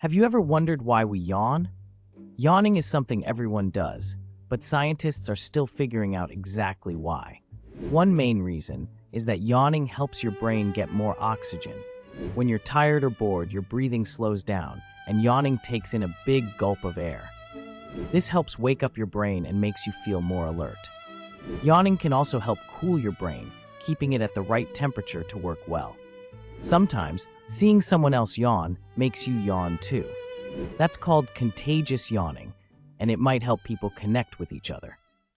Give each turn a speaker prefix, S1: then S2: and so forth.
S1: Have you ever wondered why we yawn? Yawning is something everyone does, but scientists are still figuring out exactly why. One main reason is that yawning helps your brain get more oxygen. When you're tired or bored, your breathing slows down, and yawning takes in a big gulp of air. This helps wake up your brain and makes you feel more alert. Yawning can also help cool your brain, keeping it at the right temperature to work well. Sometimes, seeing someone else yawn makes you yawn too. That's called contagious yawning, and it might help people connect with each other.